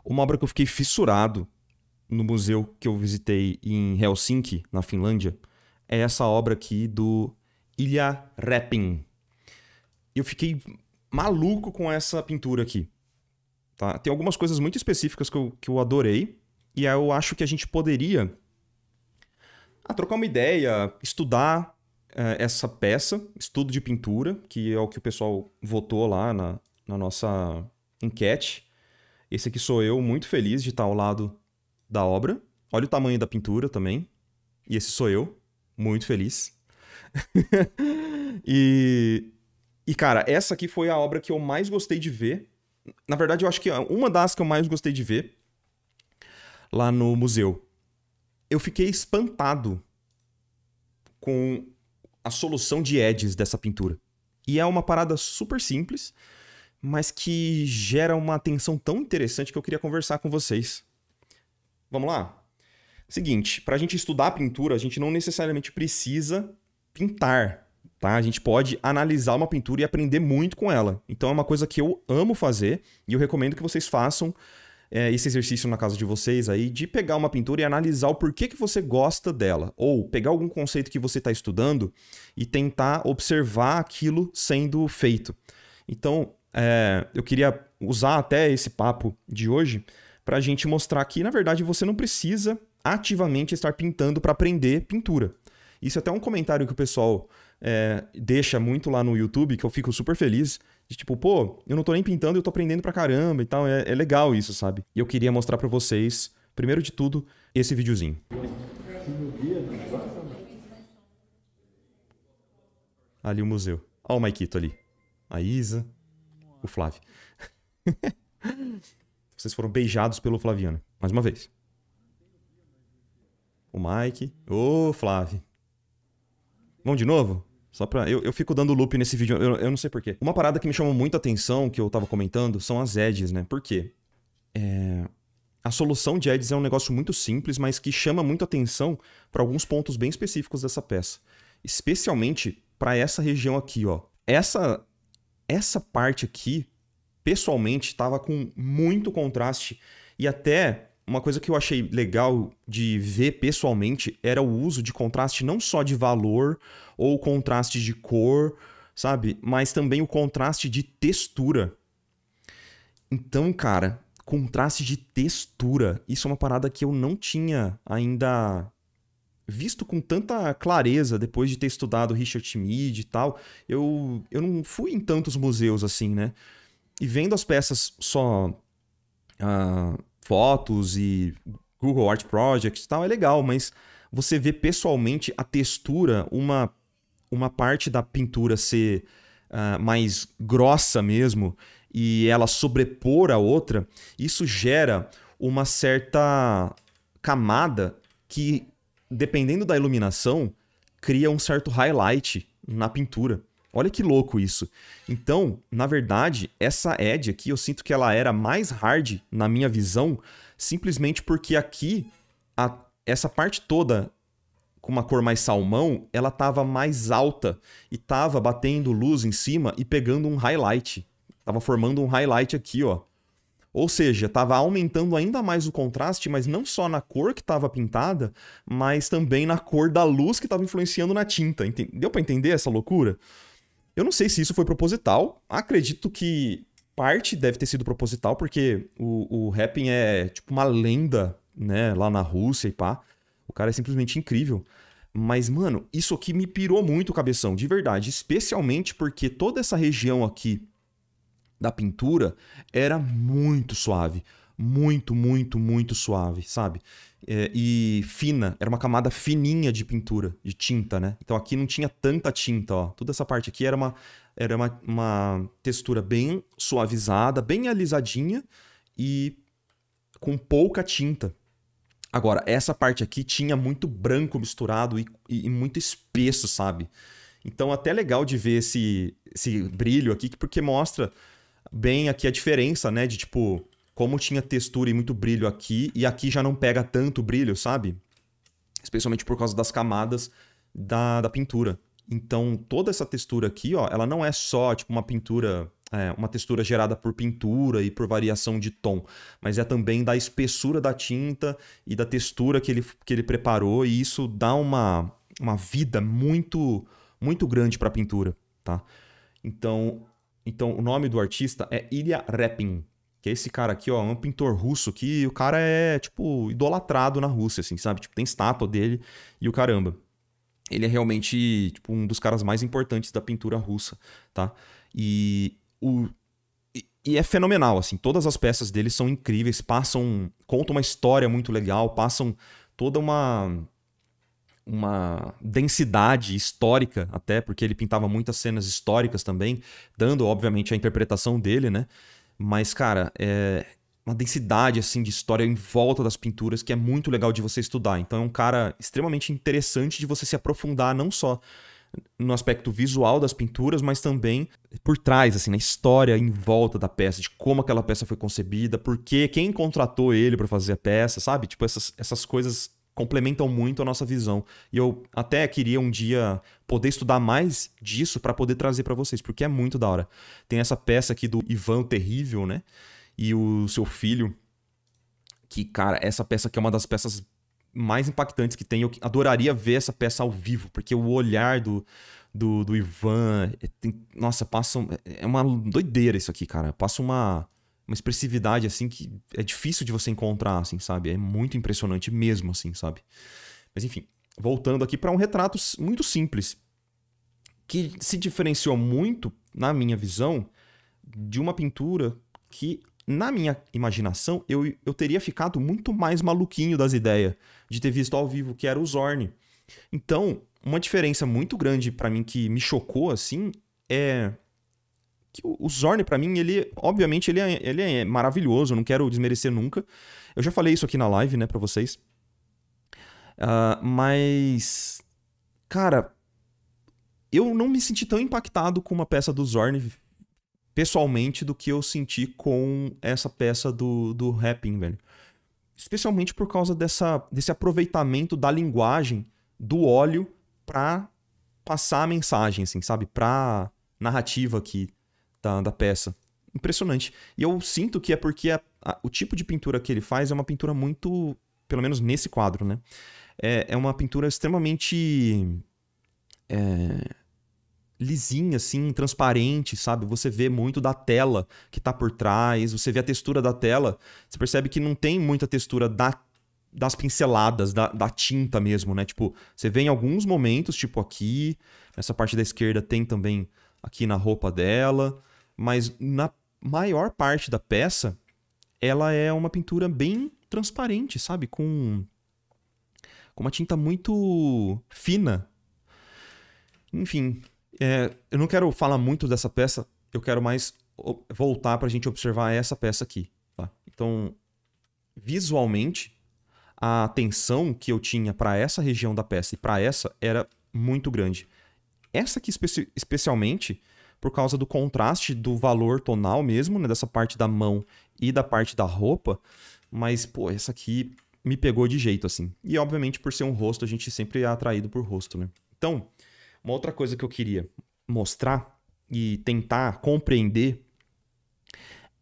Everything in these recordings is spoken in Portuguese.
Uma obra que eu fiquei fissurado no museu que eu visitei em Helsinki, na Finlândia, é essa obra aqui do Ilja Repin. Eu fiquei maluco com essa pintura aqui. Tá? Tem algumas coisas muito específicas que eu adorei, e aí eu acho que a gente poderia trocar uma ideia, estudar essa peça, estudo de pintura, que é o que o pessoal votou lá na nossa enquete. Esse aqui sou eu, muito feliz de estar ao lado da obra. Olha o tamanho da pintura também. E esse sou eu, muito feliz. Cara, essa aqui foi a obra que eu mais gostei de ver. Na verdade, eu acho que é uma das que eu mais gostei de ver lá no museu. Eu fiquei espantado com a solução de edges dessa pintura. E é uma parada super simples, mas que gera uma atenção tão interessante que eu queria conversar com vocês. Vamos lá? Seguinte, para a gente estudar a pintura, a gente não necessariamente precisa pintar, tá? A gente pode analisar uma pintura e aprender muito com ela. Então é uma coisa que eu amo fazer e eu recomendo que vocês façam esse exercício na casa de vocês aí, de pegar uma pintura e analisar o porquê que você gosta dela. Ou pegar algum conceito que você está estudando e tentar observar aquilo sendo feito. Então, eu queria usar até esse papo de hoje para a gente mostrar que, na verdade, você não precisa ativamente estar pintando para aprender pintura. Isso é até um comentário que o pessoal deixa muito lá no YouTube, que eu fico super feliz. De tipo, pô, eu não tô nem pintando, eu tô aprendendo pra caramba e tal. É legal isso, sabe? E eu queria mostrar pra vocês, primeiro de tudo, esse videozinho. Ali o museu. Olha o Maikito ali. A Isa, o Flávio. Vocês foram beijados pelo Flaviano. Mais uma vez. O Mike. Ô, Flávio. Vamos de novo? Só pra... Eu fico dando loop nesse vídeo, eu não sei porquê. Uma parada que me chamou muita atenção, que eu tava comentando, são as edges, né? Por quê? A solução de edges é um negócio muito simples, mas que chama muita atenção para alguns pontos bem específicos dessa peça. Especialmente para essa região aqui, ó. Essa parte aqui, pessoalmente, tava com muito contraste. E até... uma coisa que eu achei legal de ver pessoalmente era o uso de contraste não só de valor ou contraste de cor, sabe? Mas também o contraste de textura. Então, cara, contraste de textura. Isso é uma parada que eu não tinha ainda visto com tanta clareza depois de ter estudado Richard Schmid e tal. Eu não fui em tantos museus assim, né? E vendo as peças só... fotos e Google Art Project e tal, é legal, mas você vê pessoalmente a textura, uma parte da pintura ser mais grossa mesmo e ela sobrepor a outra, isso gera uma certa camada que, dependendo da iluminação, cria um certo highlight na pintura. Olha que louco isso. Então, na verdade, essa edge aqui, eu sinto que ela era mais hard na minha visão, simplesmente porque aqui, essa parte toda com uma cor mais salmão, ela tava mais alta e tava batendo luz em cima e pegando um highlight. Tava formando um highlight aqui, ó. Ou seja, tava aumentando ainda mais o contraste, mas não só na cor que tava pintada, mas também na cor da luz que tava influenciando na tinta. Deu pra entender essa loucura? Eu não sei se isso foi proposital. Acredito que parte deve ter sido proposital, porque o Repin é tipo uma lenda, né, lá na Rússia e pá. O cara é simplesmente incrível. Mas, mano, isso aqui me pirou muito o cabeção, de verdade. Especialmente porque toda essa região aqui da pintura era muito suave. Muito, muito, muito suave, sabe? E fina, era uma camada fininha de pintura, de tinta, né? Então aqui não tinha tanta tinta, ó. Toda essa parte aqui era uma textura bem suavizada, bem alisadinha e com pouca tinta. Agora, essa parte aqui tinha muito branco misturado e muito espesso, sabe? Então até legal de ver esse brilho aqui, porque mostra bem aqui a diferença, né? De tipo... como tinha textura e muito brilho aqui, e aqui já não pega tanto brilho, sabe? Especialmente por causa das camadas da pintura. Então, toda essa textura aqui, ó, ela não é só, tipo, uma pintura uma textura gerada por pintura e por variação de tom, mas é também da espessura da tinta e da textura que ele preparou, e isso dá uma vida muito, muito grande para a pintura, tá? Então, o nome do artista é Ilya Repin, que é esse cara aqui, ó, um pintor russo que o cara é, tipo, idolatrado na Rússia, assim, sabe? Tipo, tem estátua dele e o caramba. Ele é realmente, tipo, um dos caras mais importantes da pintura russa, tá? E, o, e é fenomenal, assim, todas as peças dele são incríveis, contam uma história muito legal, passam toda uma densidade histórica até, porque ele pintava muitas cenas históricas também, dando, obviamente, a interpretação dele, né? Mas, cara, é uma densidade, assim, de história em volta das pinturas que é muito legal de você estudar. Então é um cara extremamente interessante de você se aprofundar, não só no aspecto visual das pinturas, mas também por trás, assim, na história em volta da peça, de como aquela peça foi concebida, por quê, quem contratou ele para fazer a peça, sabe? Tipo, essas coisas complementam muito a nossa visão. E eu até queria um dia poder estudar mais disso para poder trazer para vocês, porque é muito da hora. Tem essa peça aqui do Ivan o Terrível, né? E o seu filho, que, cara, essa peça aqui é uma das peças mais impactantes que tem. Eu adoraria ver essa peça ao vivo, porque o olhar do Ivan... nossa, é uma doideira isso aqui, cara. Passa uma expressividade, assim, que é difícil de você encontrar, assim, sabe? É muito impressionante mesmo, assim, sabe? Mas, enfim, voltando aqui para um retrato muito simples, que se diferenciou muito, na minha visão, de uma pintura que, na minha imaginação, eu teria ficado muito mais maluquinho das ideias de ter visto ao vivo, que era o Zorn. Então, uma diferença muito grande para mim que me chocou, assim, é que o Zorn, para mim, obviamente, ele é maravilhoso, eu não quero desmerecer nunca. Eu já falei isso aqui na live, né, pra vocês. Mas, cara, eu não me senti tão impactado com uma peça do Zorn pessoalmente do que eu senti com essa peça do Repin, velho. Especialmente por causa desse aproveitamento da linguagem do óleo pra passar a mensagem, assim, sabe? Pra narrativa aqui da peça. Impressionante. E eu sinto que é porque o tipo de pintura que ele faz é uma pintura muito, pelo menos nesse quadro, né? É uma pintura extremamente lisinha, assim, transparente, sabe? Você vê muito da tela que tá por trás, você vê a textura da tela, você percebe que não tem muita textura das pinceladas, da tinta mesmo, né? Tipo, você vê em alguns momentos, tipo aqui, nessa parte da esquerda tem também aqui na roupa dela, mas na maior parte da peça, ela é uma pintura bem transparente, sabe? Com uma tinta muito fina. Enfim, eu não quero falar muito dessa peça, eu quero mais voltar pra gente observar essa peça aqui, tá? Então, visualmente, a atenção que eu tinha para essa região da peça e para essa era muito grande. Essa aqui especialmente por causa do contraste do valor tonal mesmo, né, dessa parte da mão e da parte da roupa, mas pô, essa aqui me pegou de jeito assim. E obviamente por ser um rosto, a gente sempre é atraído por rosto, né? Então, uma outra coisa que eu queria mostrar e tentar compreender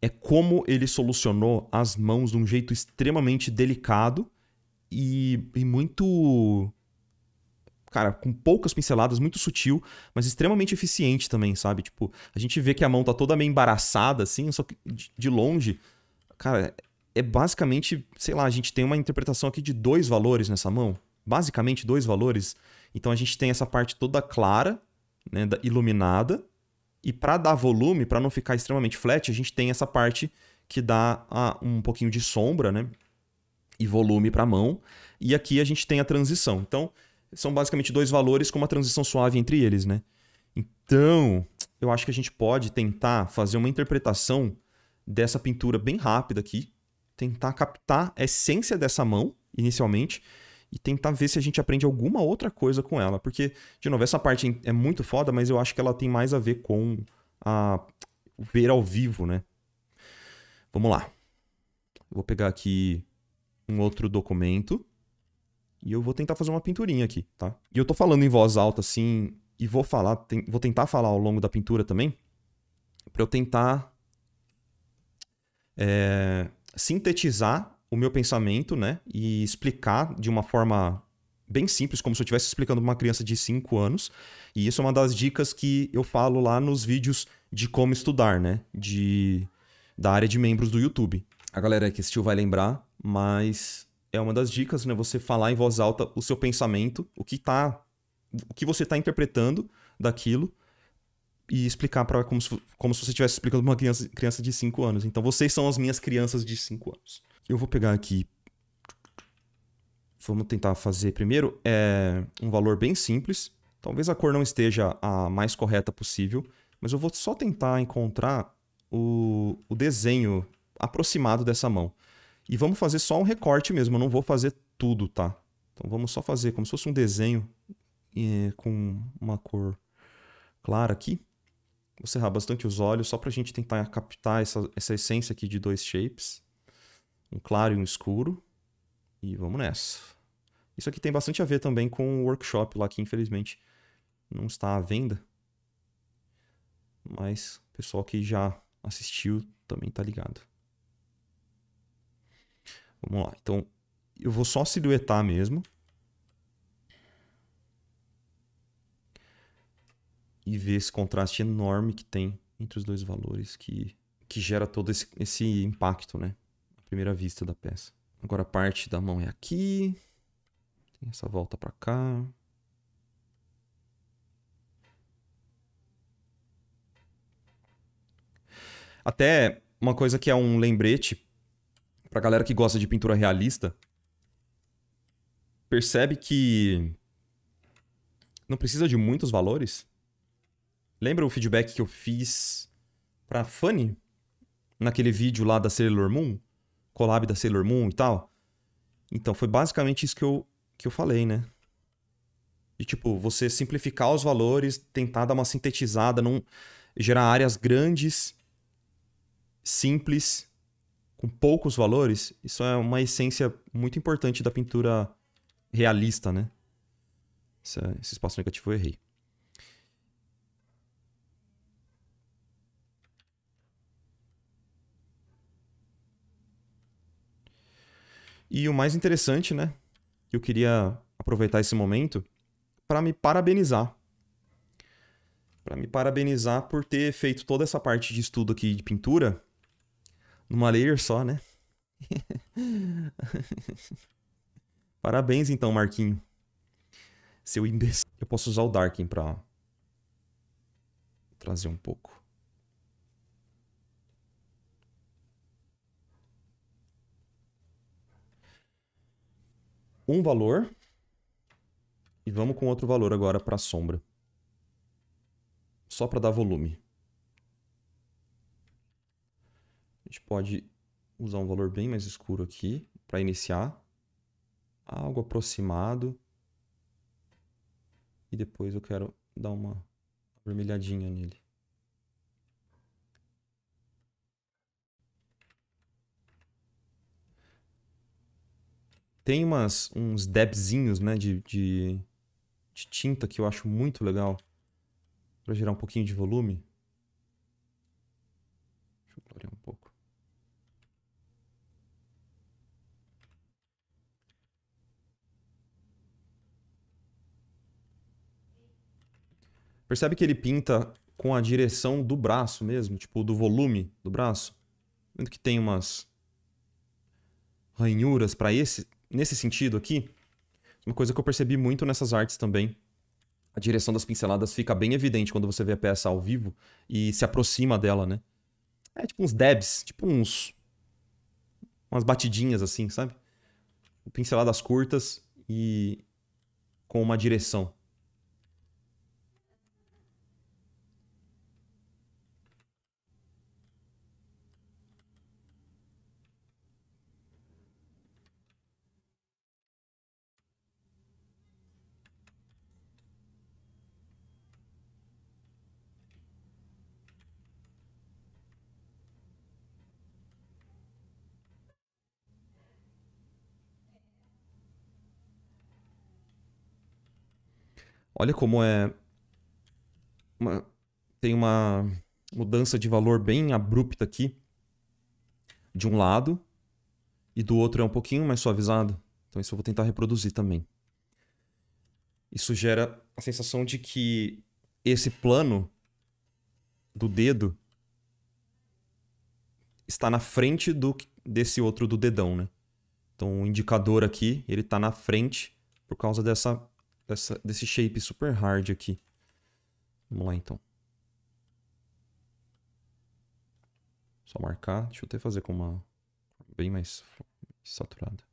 é como ele solucionou as mãos de um jeito extremamente delicado e muito... cara, com poucas pinceladas, muito sutil, mas extremamente eficiente também, sabe? Tipo, a gente vê que a mão tá toda meio embaraçada, assim, só que de longe, cara, é basicamente, sei lá, a gente tem uma interpretação aqui de 2 valores nessa mão. Basicamente 2 valores. Então a gente tem essa parte toda clara, né, iluminada, e para dar volume, para não ficar extremamente flat, a gente tem essa parte que dá um pouquinho de sombra, né, e volume para a mão. E aqui a gente tem a transição. Então, são basicamente 2 valores com uma transição suave entre eles, né? Então, eu acho que a gente pode tentar fazer uma interpretação dessa pintura bem rápida aqui, tentar captar a essência dessa mão, inicialmente, e tentar ver se a gente aprende alguma outra coisa com ela. Porque, de novo, essa parte é muito foda, mas eu acho que ela tem mais a ver com o ver ao vivo, né? Vamos lá. Eu vou pegar aqui um outro documento e eu vou tentar fazer uma pinturinha aqui, tá? E eu tô falando em voz alta, assim, e vou tentar falar ao longo da pintura também, para eu tentar sintetizar o meu pensamento, né? E explicar de uma forma bem simples, como se eu estivesse explicando para uma criança de 5 anos. E isso é uma das dicas que eu falo lá nos vídeos de como estudar, né? Da área de membros do YouTube. A galera que assistiu vai lembrar, mas é uma das dicas, né? Você falar em voz alta o seu pensamento, o que você está interpretando daquilo e explicar como se você estivesse explicando para uma criança de 5 anos. Então, vocês são as minhas crianças de 5 anos. Eu vou pegar aqui. Vamos tentar fazer primeiro um valor bem simples. Talvez a cor não esteja a mais correta possível, mas eu vou só tentar encontrar o desenho aproximado dessa mão. E vamos fazer só um recorte mesmo, eu não vou fazer tudo, tá? Então vamos só fazer como se fosse um desenho com uma cor clara aqui. Vou cerrar bastante os olhos só pra gente tentar captar essa essência aqui de 2 shapes. Um claro e um escuro. E vamos nessa. Isso aqui tem bastante a ver também com o workshop lá que infelizmente não está à venda. Mas o pessoal que já assistiu também tá ligado. Vamos lá. Então eu vou só silhuetar mesmo. E ver esse contraste enorme que tem entre os dois valores que gera todo esse impacto, né? À primeira vista da peça. Agora a parte da mão é aqui. Tem essa volta para cá. Até uma coisa que é um lembrete pra galera que gosta de pintura realista. Percebe que não precisa de muitos valores. Lembra o feedback que eu fiz pra Fanny? Naquele vídeo lá da Sailor Moon? Collab da Sailor Moon e tal? Então, foi basicamente isso que eu falei, né? De tipo, você simplificar os valores, tentar dar uma sintetizada, não gerar áreas grandes, simples, com poucos valores. Isso é uma essência muito importante da pintura realista, né? Esse espaço negativo eu errei. E o mais interessante, né? Eu queria aproveitar esse momento para me parabenizar. Para me parabenizar por ter feito toda essa parte de estudo aqui de pintura numa layer só, né? Parabéns então, Marquinho. Seu imbecil. Eu posso usar o Darken para trazer um pouco. Um valor. E vamos com outro valor agora para a sombra. Só para dar volume. A gente pode usar um valor bem mais escuro aqui para iniciar. Algo aproximado. E depois eu quero dar uma vermelhadinha nele. Tem uns dabzinhos, né, de tinta que eu acho muito legal. Para gerar um pouquinho de volume. Deixa eu clarear um pouco. Percebe que ele pinta com a direção do braço mesmo, tipo do volume do braço? Vendo que tem umas ranhuras para nesse sentido aqui? Uma coisa que eu percebi muito nessas artes também. A direção das pinceladas fica bem evidente quando você vê a peça ao vivo e se aproxima dela, né? É tipo uns dabs, tipo umas batidinhas assim, sabe? Pinceladas curtas e com uma direção. Olha como tem uma mudança de valor bem abrupta aqui de um lado e do outro é um pouquinho mais suavizado. Então isso eu vou tentar reproduzir também. Isso gera a sensação de que esse plano do dedo está na frente desse outro do dedão, né? Então o indicador aqui, ele está na frente por causa desse shape super hard aqui. Vamos lá então. Só marcar. Deixa eu até fazer com uma bem mais saturada.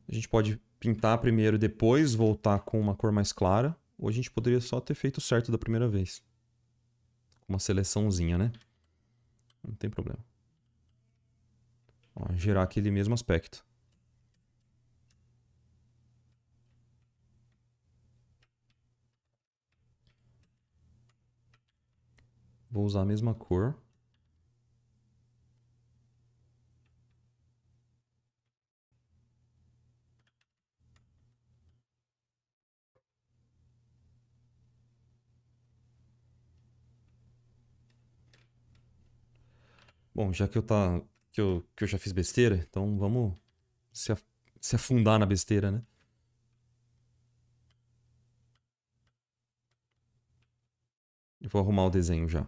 A gente pode pintar primeiro e depois voltar com uma cor mais clara. Ou a gente poderia só ter feito certo da primeira vez. Uma seleçãozinha, né? Não tem problema. Ó, gerar aquele mesmo aspecto. Vou usar a mesma cor. Bom, já que eu já fiz besteira, então vamos se afundar na besteira, né? Eu vou arrumar o desenho já.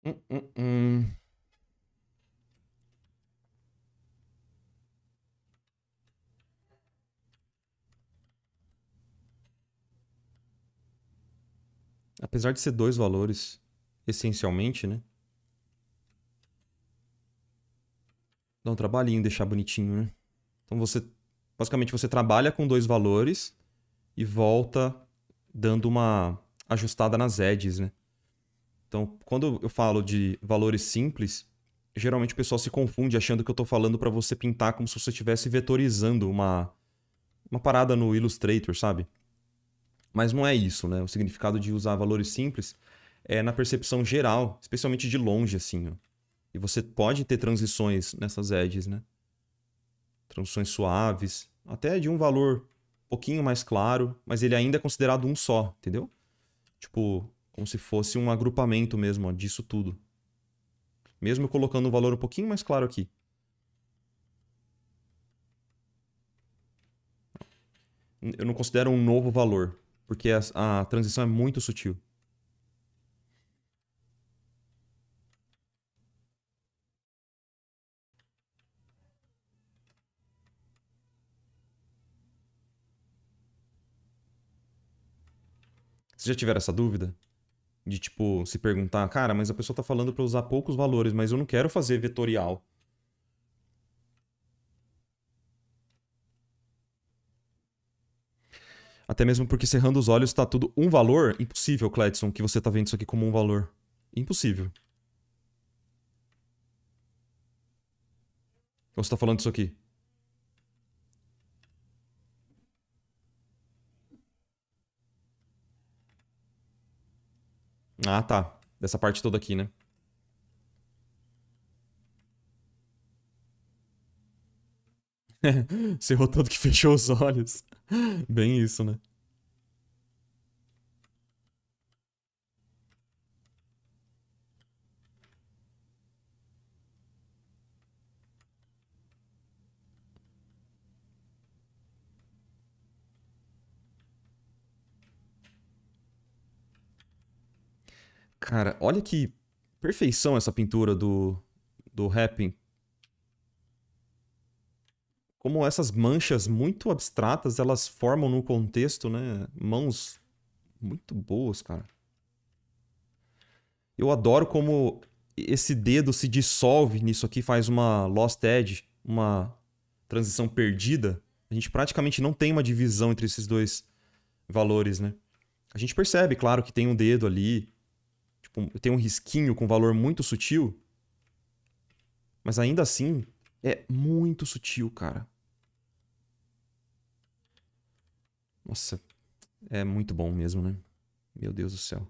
Hum, hum, hum. Apesar de ser dois valores, essencialmente, né? Dá um trabalhinho deixar bonitinho, né? Então basicamente você trabalha com dois valores e volta dando uma ajustada nas edges, né? Então, quando eu falo de valores simples, geralmente o pessoal se confunde achando que eu estou falando para você pintar como se você estivesse vetorizando uma parada no Illustrator, sabe? Mas não é isso, né? O significado de usar valores simples é na percepção geral, especialmente de longe, assim, ó. E você pode ter transições nessas edges, né? Transições suaves, até de um valor um pouquinho mais claro, mas ele ainda é considerado um só, entendeu? Tipo, como se fosse um agrupamento mesmo, ó, disso tudo. Mesmo colocando um valor um pouquinho mais claro aqui. Eu não considero um novo valor, porque a transição é muito sutil. Vocês já tiveram essa dúvida? De, tipo, se perguntar, cara, mas a pessoa tá falando pra usar poucos valores, mas eu não quero fazer vetorial. Até mesmo porque cerrando os olhos tá tudo um valor. Impossível, Cledson, que você tá vendo isso aqui como um valor. Impossível. Ou você tá falando isso aqui? Ah, tá. Dessa parte toda aqui, né? Você errou tanto que fechou os olhos. Bem isso, né? Cara, olha que perfeição essa pintura do Happn. Como essas manchas muito abstratas, elas formam no contexto, né? Mãos muito boas, cara. Eu adoro como esse dedo se dissolve nisso aqui, faz uma Lost Edge, uma transição perdida. A gente praticamente não tem uma divisão entre esses dois valores, né? A gente percebe, claro, que tem um dedo ali, tipo, tem um risquinho com valor muito sutil, mas ainda assim é muito sutil, cara. Nossa, é muito bom mesmo, né? Meu Deus do céu.